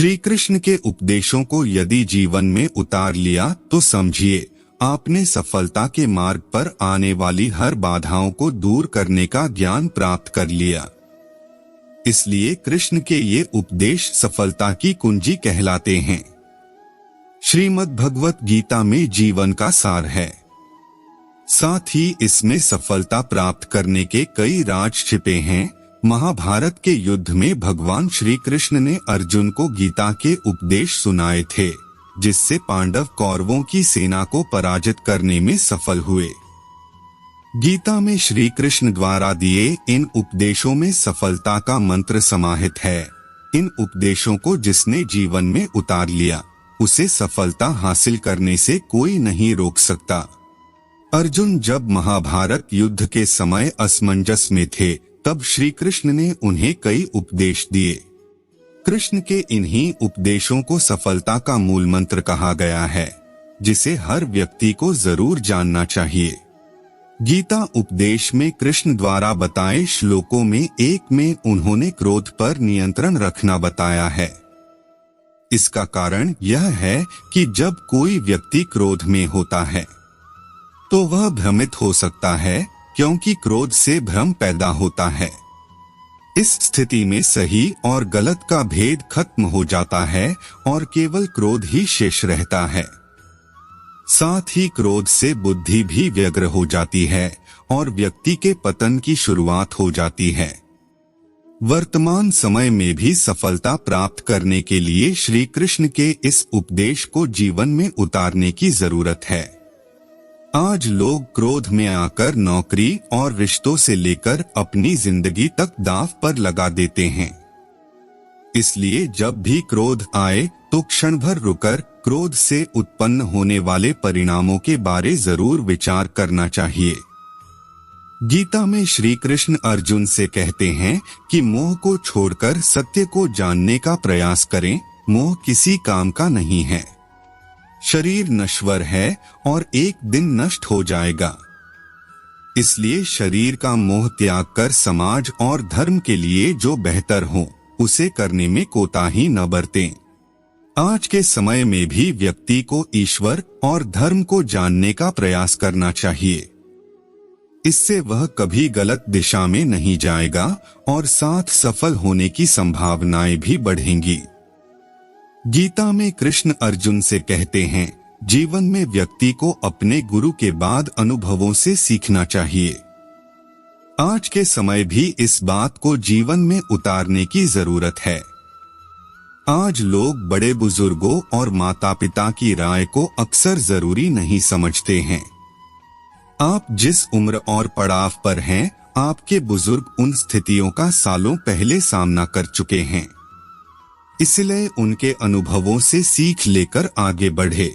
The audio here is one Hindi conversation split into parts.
श्री कृष्ण के उपदेशों को यदि जीवन में उतार लिया तो समझिए आपने सफलता के मार्ग पर आने वाली हर बाधाओं को दूर करने का ज्ञान प्राप्त कर लिया। इसलिए कृष्ण के ये उपदेश सफलता की कुंजी कहलाते हैं। श्रीमद् भगवत गीता में जीवन का सार है, साथ ही इसमें सफलता प्राप्त करने के कई राज छिपे हैं। महाभारत के युद्ध में भगवान श्री कृष्ण ने अर्जुन को गीता के उपदेश सुनाए थे, जिससे पांडव कौरवों की सेना को पराजित करने में सफल हुए। गीता में श्री कृष्ण द्वारा दिए इन उपदेशों में सफलता का मंत्र समाहित है। इन उपदेशों को जिसने जीवन में उतार लिया उसे सफलता हासिल करने से कोई नहीं रोक सकता। अर्जुन जब महाभारत युद्ध के समय असमंजस में थे तब श्री कृष्ण ने उन्हें कई उपदेश दिए। कृष्ण के इन्हीं उपदेशों को सफलता का मूल मंत्र कहा गया है, जिसे हर व्यक्ति को जरूर जानना चाहिए। गीता उपदेश में कृष्ण द्वारा बताए श्लोकों में एक में उन्होंने क्रोध पर नियंत्रण रखना बताया है। इसका कारण यह है कि जब कोई व्यक्ति क्रोध में होता है तो वह भ्रमित हो सकता है, क्योंकि क्रोध से भ्रम पैदा होता है। इस स्थिति में सही और गलत का भेद खत्म हो जाता है और केवल क्रोध ही शेष रहता है। साथ ही क्रोध से बुद्धि भी व्यग्र हो जाती है और व्यक्ति के पतन की शुरुआत हो जाती है। वर्तमान समय में भी सफलता प्राप्त करने के लिए श्री कृष्ण के इस उपदेश को जीवन में उतारने की जरूरत है। आज लोग क्रोध में आकर नौकरी और रिश्तों से लेकर अपनी जिंदगी तक दांव पर लगा देते हैं। इसलिए जब भी क्रोध आए तो क्षण भर रुकर क्रोध से उत्पन्न होने वाले परिणामों के बारे जरूर विचार करना चाहिए। गीता में श्री कृष्ण अर्जुन से कहते हैं कि मोह को छोड़कर सत्य को जानने का प्रयास करें। मोह किसी काम का नहीं है। शरीर नश्वर है और एक दिन नष्ट हो जाएगा। इसलिए शरीर का मोह त्याग कर समाज और धर्म के लिए जो बेहतर हो उसे करने में कोताही न बरतें। आज के समय में भी व्यक्ति को ईश्वर और धर्म को जानने का प्रयास करना चाहिए। इससे वह कभी गलत दिशा में नहीं जाएगा और साथ सफल होने की संभावनाएं भी बढ़ेंगी। गीता में कृष्ण अर्जुन से कहते हैं, जीवन में व्यक्ति को अपने गुरु के बाद अनुभवों से सीखना चाहिए। आज के समय भी इस बात को जीवन में उतारने की जरूरत है। आज लोग बड़े बुजुर्गों और माता पिता की राय को अक्सर जरूरी नहीं समझते हैं। आप जिस उम्र और पड़ाव पर हैं, आपके बुजुर्ग उन स्थितियों का सालों पहले सामना कर चुके हैं। इसलिए उनके अनुभवों से सीख लेकर आगे बढ़े।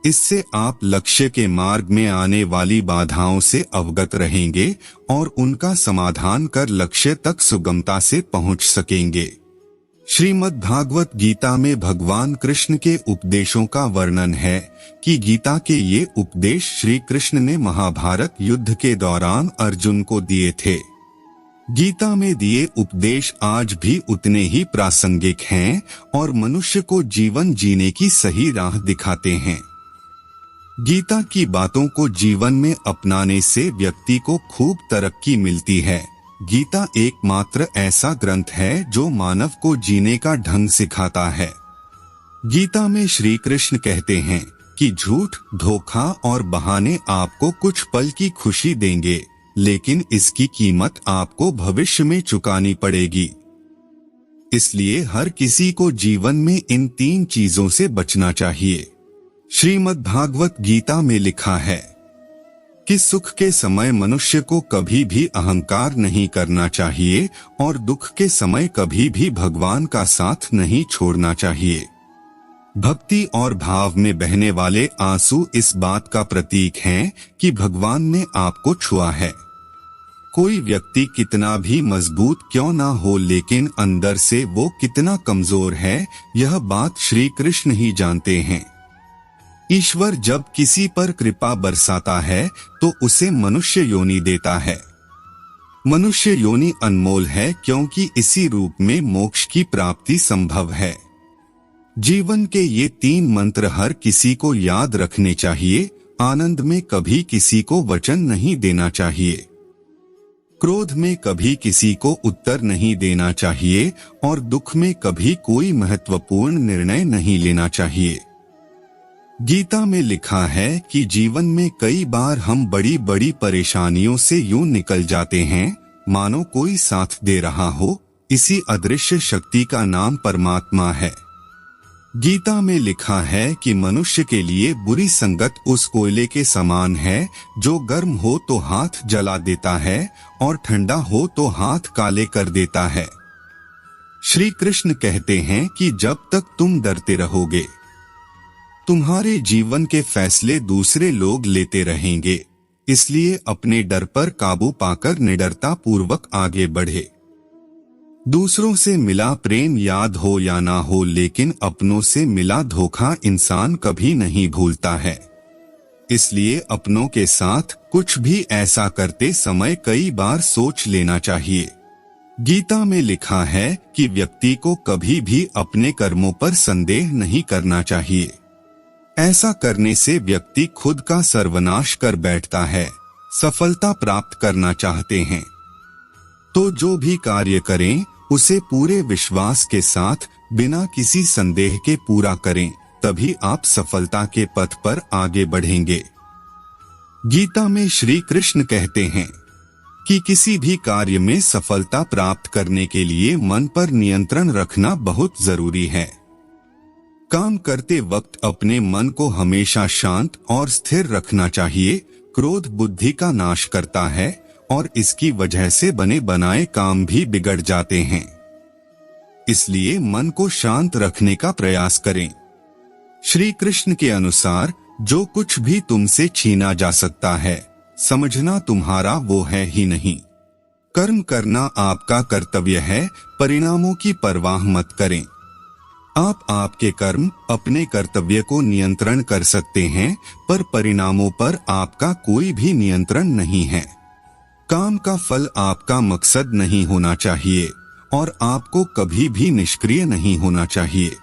इससे आप लक्ष्य के मार्ग में आने वाली बाधाओं से अवगत रहेंगे और उनका समाधान कर लक्ष्य तक सुगमता से पहुंच सकेंगे। श्रीमद् भागवत गीता में भगवान कृष्ण के उपदेशों का वर्णन है कि गीता के ये उपदेश श्री कृष्ण ने महाभारत युद्ध के दौरान अर्जुन को दिए थे। गीता में दिए उपदेश आज भी उतने ही प्रासंगिक हैं और मनुष्य को जीवन जीने की सही राह दिखाते हैं। गीता की बातों को जीवन में अपनाने से व्यक्ति को खूब तरक्की मिलती है। गीता एकमात्र ऐसा ग्रंथ है जो मानव को जीने का ढंग सिखाता है। गीता में श्री कृष्ण कहते हैं कि झूठ, धोखा और बहाने आपको कुछ पल की खुशी देंगे, लेकिन इसकी कीमत आपको भविष्य में चुकानी पड़ेगी। इसलिए हर किसी को जीवन में इन 3 चीजों से बचना चाहिए। श्रीमद् भागवत गीता में लिखा है कि सुख के समय मनुष्य को कभी भी अहंकार नहीं करना चाहिए और दुख के समय कभी भी भगवान का साथ नहीं छोड़ना चाहिए। भक्ति और भाव में बहने वाले आंसू इस बात का प्रतीक हैं कि भगवान ने आपको छुआ है। कोई व्यक्ति कितना भी मजबूत क्यों ना हो, लेकिन अंदर से वो कितना कमजोर है, यह बात श्री कृष्ण ही जानते हैं। ईश्वर जब किसी पर कृपा बरसाता है तो उसे मनुष्य योनि देता है। मनुष्य योनि अनमोल है क्योंकि इसी रूप में मोक्ष की प्राप्ति संभव है। जीवन के ये 3 मंत्र हर किसी को याद रखने चाहिए। आनंद में कभी किसी को वचन नहीं देना चाहिए, क्रोध में कभी किसी को उत्तर नहीं देना चाहिए और दुख में कभी कोई महत्वपूर्ण निर्णय नहीं लेना चाहिए। गीता में लिखा है कि जीवन में कई बार हम बड़ी बड़ी परेशानियों से यूं निकल जाते हैं मानो कोई साथ दे रहा हो। इसी अदृश्य शक्ति का नाम परमात्मा है। गीता में लिखा है कि मनुष्य के लिए बुरी संगत उस कोयले के समान है जो गर्म हो तो हाथ जला देता है और ठंडा हो तो हाथ काले कर देता है। श्री कृष्ण कहते हैं कि जब तक तुम डरते रहोगे, तुम्हारे जीवन के फैसले दूसरे लोग लेते रहेंगे। इसलिए अपने डर पर काबू पाकर निडरता पूर्वक आगे बढ़े। दूसरों से मिला प्रेम याद हो या ना हो, लेकिन अपनों से मिला धोखा इंसान कभी नहीं भूलता है। इसलिए अपनों के साथ कुछ भी ऐसा करते समय कई बार सोच लेना चाहिए। गीता में लिखा है कि व्यक्ति को कभी भी अपने कर्मों पर संदेह नहीं करना चाहिए। ऐसा करने से व्यक्ति खुद का सर्वनाश कर बैठता है। सफलता प्राप्त करना चाहते हैं तो जो भी कार्य करें उसे पूरे विश्वास के साथ बिना किसी संदेह के पूरा करें, तभी आप सफलता के पथ पर आगे बढ़ेंगे। गीता में श्री कृष्ण कहते हैं कि किसी भी कार्य में सफलता प्राप्त करने के लिए मन पर नियंत्रण रखना बहुत जरूरी है। काम करते वक्त अपने मन को हमेशा शांत और स्थिर रखना चाहिए। क्रोध बुद्धि का नाश करता है और इसकी वजह से बने बनाए काम भी बिगड़ जाते हैं। इसलिए मन को शांत रखने का प्रयास करें। श्री कृष्ण के अनुसार जो कुछ भी तुमसे छीना जा सकता है, समझना तुम्हारा वो है ही नहीं। कर्म करना आपका कर्तव्य है, परिणामों की परवाह मत करें। आप आपके कर्म अपने कर्तव्य को नियंत्रण कर सकते हैं, पर परिणामों पर आपका कोई भी नियंत्रण नहीं है। काम का फल आपका मकसद नहीं होना चाहिए और आपको कभी भी निष्क्रिय नहीं होना चाहिए।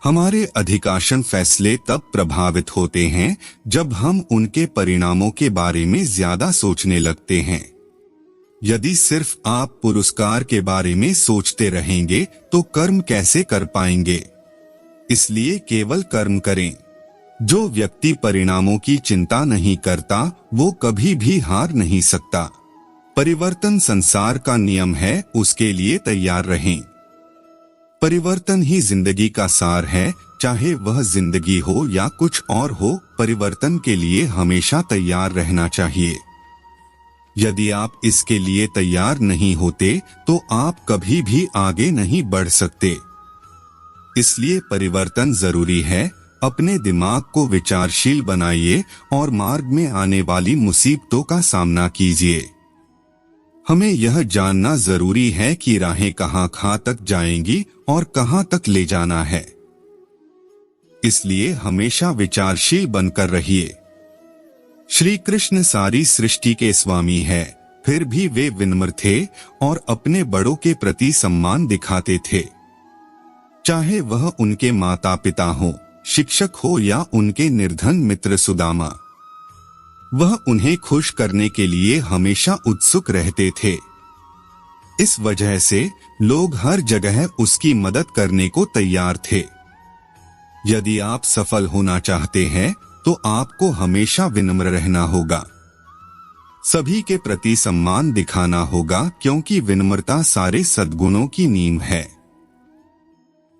हमारे अधिकांश फैसले तब प्रभावित होते हैं जब हम उनके परिणामों के बारे में ज्यादा सोचने लगते हैं। यदि सिर्फ आप पुरस्कार के बारे में सोचते रहेंगे तो कर्म कैसे कर पाएंगे। इसलिए केवल कर्म करें। जो व्यक्ति परिणामों की चिंता नहीं करता वो कभी भी हार नहीं सकता। परिवर्तन संसार का नियम है, उसके लिए तैयार रहें। परिवर्तन ही जिंदगी का सार है, चाहे वह जिंदगी हो या कुछ और हो, परिवर्तन के लिए हमेशा तैयार रहना चाहिए। यदि आप इसके लिए तैयार नहीं होते तो आप कभी भी आगे नहीं बढ़ सकते। इसलिए परिवर्तन जरूरी है। अपने दिमाग को विचारशील बनाइए और मार्ग में आने वाली मुसीबतों का सामना कीजिए। हमें यह जानना जरूरी है कि राहें कहाँ तक जाएंगी और कहाँ तक ले जाना है। इसलिए हमेशा विचारशील बनकर रहिए। श्री कृष्ण सारी सृष्टि के स्वामी है, फिर भी वे विनम्र थे और अपने बड़ों के प्रति सम्मान दिखाते थे। चाहे वह उनके माता पिता हो, शिक्षक हो या उनके निर्धन मित्र सुदामा, वह उन्हें खुश करने के लिए हमेशा उत्सुक रहते थे। इस वजह से लोग हर जगह उसकी मदद करने को तैयार थे। यदि आप सफल होना चाहते हैं तो आपको हमेशा विनम्र रहना होगा। सभी के प्रति सम्मान दिखाना होगा, क्योंकि विनम्रता सारे सद्गुणों की नींव है।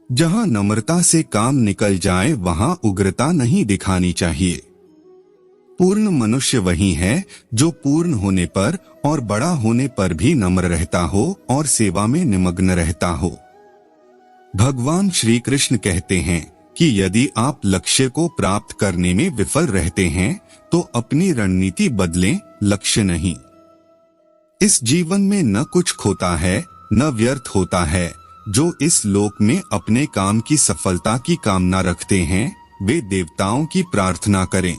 जहां नम्रता से काम निकल जाए वहां उग्रता नहीं दिखानी चाहिए। पूर्ण मनुष्य वही है जो पूर्ण होने पर और बड़ा होने पर भी नम्र रहता हो और सेवा में निमग्न रहता हो। भगवान श्री कृष्ण कहते हैं कि यदि आप लक्ष्य को प्राप्त करने में विफल रहते हैं तो अपनी रणनीति बदलें, लक्ष्य नहीं। इस जीवन में न कुछ खोता है न व्यर्थ होता है। जो इस लोक में अपने काम की सफलता की कामना रखते हैं वे देवताओं की प्रार्थना करें।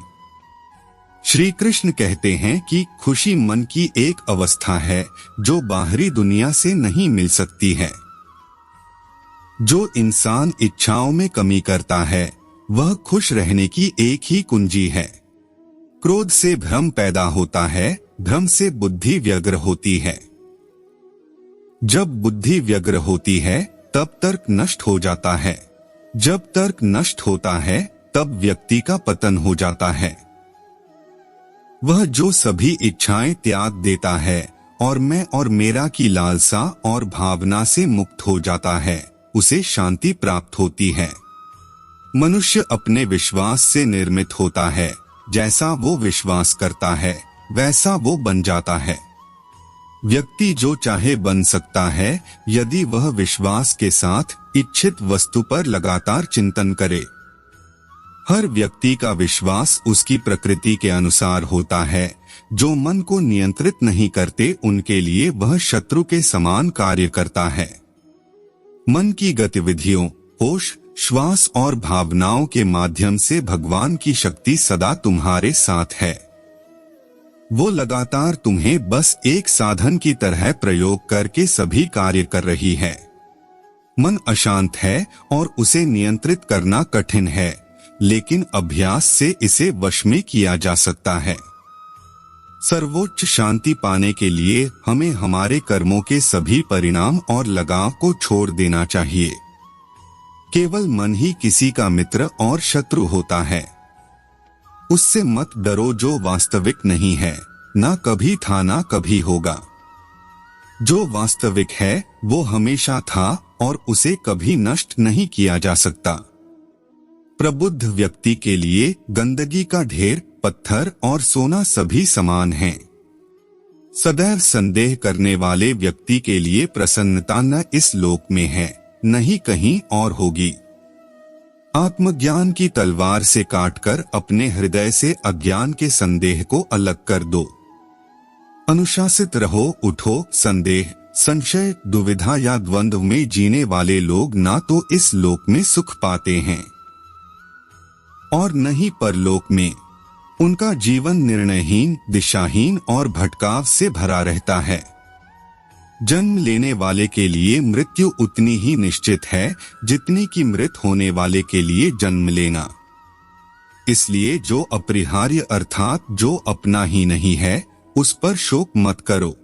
श्री कृष्ण कहते हैं कि खुशी मन की एक अवस्था है जो बाहरी दुनिया से नहीं मिल सकती है। जो इंसान इच्छाओं में कमी करता है वह खुश रहने की एक ही कुंजी है। क्रोध से भ्रम पैदा होता है, भ्रम से बुद्धि व्यग्र होती है। जब बुद्धि व्यग्र होती है तब तर्क नष्ट हो जाता है। जब तर्क नष्ट होता है तब व्यक्ति का पतन हो जाता है। वह जो सभी इच्छाएं त्याग देता है और मैं और मेरा की लालसा और भावना से मुक्त हो जाता है, उसे शांति प्राप्त होती है। मनुष्य अपने विश्वास से निर्मित होता है। जैसा वो विश्वास करता है वैसा वो बन जाता है। व्यक्ति जो चाहे बन सकता है यदि वह विश्वास के साथ इच्छित वस्तु पर लगातार चिंतन करे। हर व्यक्ति का विश्वास उसकी प्रकृति के अनुसार होता है। जो मन को नियंत्रित नहीं करते उनके लिए वह शत्रु के समान कार्य करता है। मन की गतिविधियों, होश, श्वास और भावनाओं के माध्यम से भगवान की शक्ति सदा तुम्हारे साथ है। वो लगातार तुम्हें बस एक साधन की तरह प्रयोग करके सभी कार्य कर रही है। मन अशांत है और उसे नियंत्रित करना कठिन है, लेकिन अभ्यास से इसे वश में किया जा सकता है। सर्वोच्च शांति पाने के लिए हमें हमारे कर्मों के सभी परिणाम और लगाव को छोड़ देना चाहिए। केवल मन ही किसी का मित्र और शत्रु होता है। उससे मत डरो जो वास्तविक नहीं है, ना कभी था ना कभी होगा। जो वास्तविक है वो हमेशा था और उसे कभी नष्ट नहीं किया जा सकता। प्रबुद्ध व्यक्ति के लिए गंदगी का ढेर, पत्थर और सोना सभी समान हैं। सदैव संदेह करने वाले व्यक्ति के लिए प्रसन्नता न इस लोक में है, न ही कहीं और होगी। आत्मज्ञान की तलवार से काटकर अपने हृदय से अज्ञान के संदेह को अलग कर दो। अनुशासित रहो, उठो। संदेह, संशय, दुविधा या द्वंद्व में जीने वाले लोग ना तो इस लोक में सुख पाते हैं और न ही परलोक में। उनका जीवन निर्णयहीन, दिशाहीन और भटकाव से भरा रहता है। जन्म लेने वाले के लिए मृत्यु उतनी ही निश्चित है जितनी कि मृत होने वाले के लिए जन्म लेना। इसलिए जो अपरिहार्य अर्थात जो अपना ही नहीं है उस पर शोक मत करो।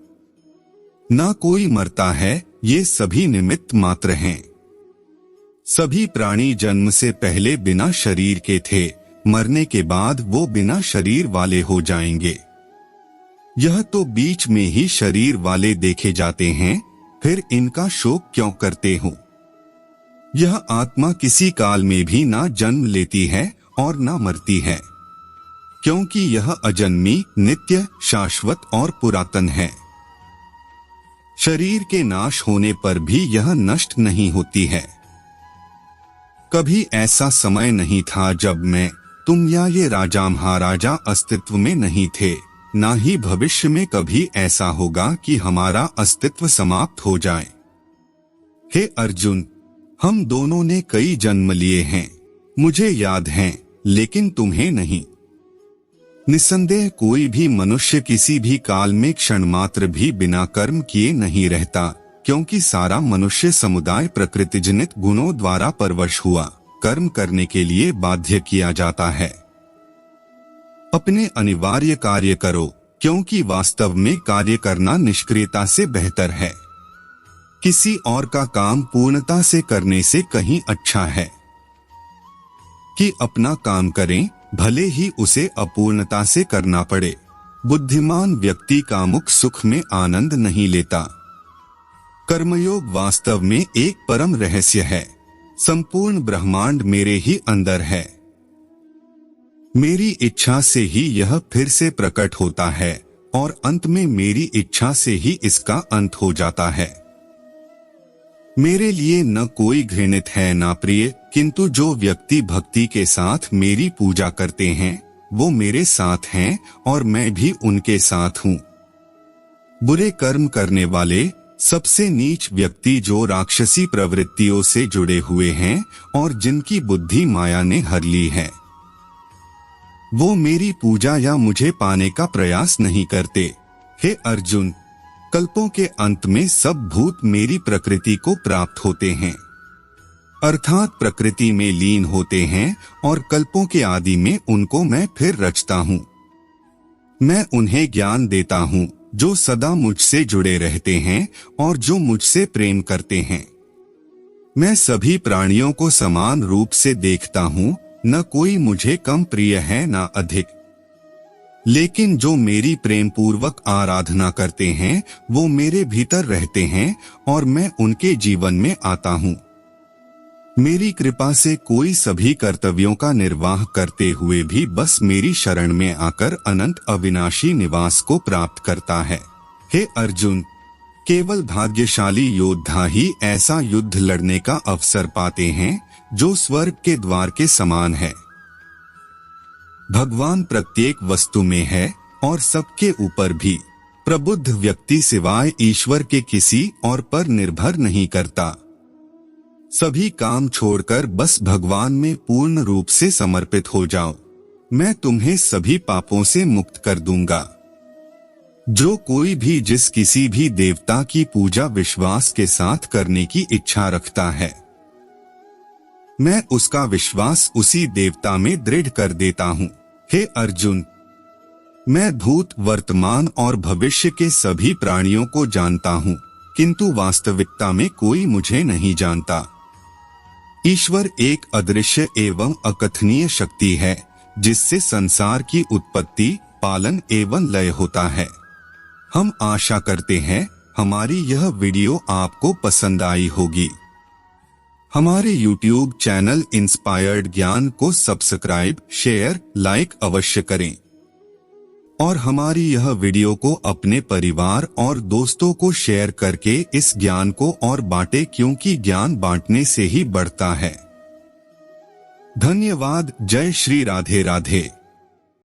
ना कोई मरता है, ये सभी निमित्त मात्र हैं। सभी प्राणी जन्म से पहले बिना शरीर के थे, मरने के बाद वो बिना शरीर वाले हो जाएंगे। यह तो बीच में ही शरीर वाले देखे जाते हैं, फिर इनका शोक क्यों करते हो? यह आत्मा किसी काल में भी ना जन्म लेती है और ना मरती है, क्योंकि यह अजन्मी, नित्य, शाश्वत और पुरातन है। शरीर के नाश होने पर भी यह नष्ट नहीं होती है। कभी ऐसा समय नहीं था जब मैं, तुम या ये राजा महाराजा अस्तित्व में नहीं थे, ना ही भविष्य में कभी ऐसा होगा कि हमारा अस्तित्व समाप्त हो जाए। हे अर्जुन, हम दोनों ने कई जन्म लिए हैं, मुझे याद हैं, लेकिन तुम्हें नहीं। निस्संदेह कोई भी मनुष्य किसी भी काल में क्षण मात्र भी बिना कर्म किए नहीं रहता, क्योंकि सारा मनुष्य समुदाय प्रकृतिजनित गुणों द्वारा परवश हुआ कर्म करने के लिए बाध्य किया जाता है। अपने अनिवार्य कार्य करो, क्योंकि वास्तव में कार्य करना निष्क्रियता से बेहतर है। किसी और का काम पूर्णता से करने से कहीं अच्छा है कि अपना काम करें, भले ही उसे अपूर्णता से करना पड़े। बुद्धिमान व्यक्ति कामुक सुख में आनंद नहीं लेता। कर्मयोग वास्तव में एक परम रहस्य है। संपूर्ण ब्रह्मांड मेरे ही अंदर है। मेरी इच्छा से ही यह फिर से प्रकट होता है और अंत में मेरी इच्छा से ही इसका अंत हो जाता है। मेरे लिए न कोई घृणित है न प्रिय, किंतु जो व्यक्ति भक्ति के साथ मेरी पूजा करते हैं वो मेरे साथ हैं और मैं भी उनके साथ हूँ। बुरे कर्म करने वाले, सबसे नीच व्यक्ति जो राक्षसी प्रवृत्तियों से जुड़े हुए हैं और जिनकी बुद्धि माया ने हर ली है, वो मेरी पूजा या मुझे पाने का प्रयास नहीं करते। हे अर्जुन, कल्पों के अंत में सब भूत मेरी प्रकृति को प्राप्त होते हैं। अर्थात प्रकृति में लीन होते हैं और कल्पों के आदि में उनको मैं फिर रचता हूँ। मैं उन्हें ज्ञान देता हूँ जो सदा मुझसे जुड़े रहते हैं और जो मुझसे प्रेम करते हैं। मैं सभी प्राणियों को समान रूप से देखता हूँ, न कोई मुझे कम प्रिय है न अधिक। लेकिन जो मेरी प्रेम पूर्वक आराधना करते हैं वो मेरे भीतर रहते हैं और मैं उनके जीवन में आता हूँ। मेरी कृपा से कोई सभी कर्तव्यों का निर्वाह करते हुए भी बस मेरी शरण में आकर अनंत अविनाशी निवास को प्राप्त करता है। हे अर्जुन, केवल भाग्यशाली योद्धा ही ऐसा युद्ध लड़ने का अवसर पाते हैं जो स्वर्ग के द्वार के समान है। भगवान प्रत्येक वस्तु में है और सबके ऊपर भी। प्रबुद्ध व्यक्ति सिवाय ईश्वर के किसी और पर निर्भर नहीं करता। सभी काम छोड़कर बस भगवान में पूर्ण रूप से समर्पित हो जाओ। मैं तुम्हें सभी पापों से मुक्त कर दूंगा। जो कोई भी जिस किसी भी देवता की पूजा विश्वास के साथ करने की इच्छा रखता है, मैं उसका विश्वास उसी देवता में दृढ़ कर देता हूँ। हे अर्जुन, मैं भूत, वर्तमान और भविष्य के सभी प्राणियों को जानता हूँ, किंतु वास्तविकता में कोई मुझे नहीं जानता। ईश्वर एक अदृश्य एवं अकथनीय शक्ति है जिससे संसार की उत्पत्ति, पालन एवं लय होता है। हम आशा करते हैं हमारी यह वीडियो आपको पसंद आई होगी। हमारे YouTube चैनल इंस्पायर्ड ज्ञान को सब्सक्राइब, शेयर, लाइक अवश्य करें और हमारी यह वीडियो को अपने परिवार और दोस्तों को शेयर करके इस ज्ञान को और बांटें, क्योंकि ज्ञान बांटने से ही बढ़ता है। धन्यवाद। जय श्री राधे राधे।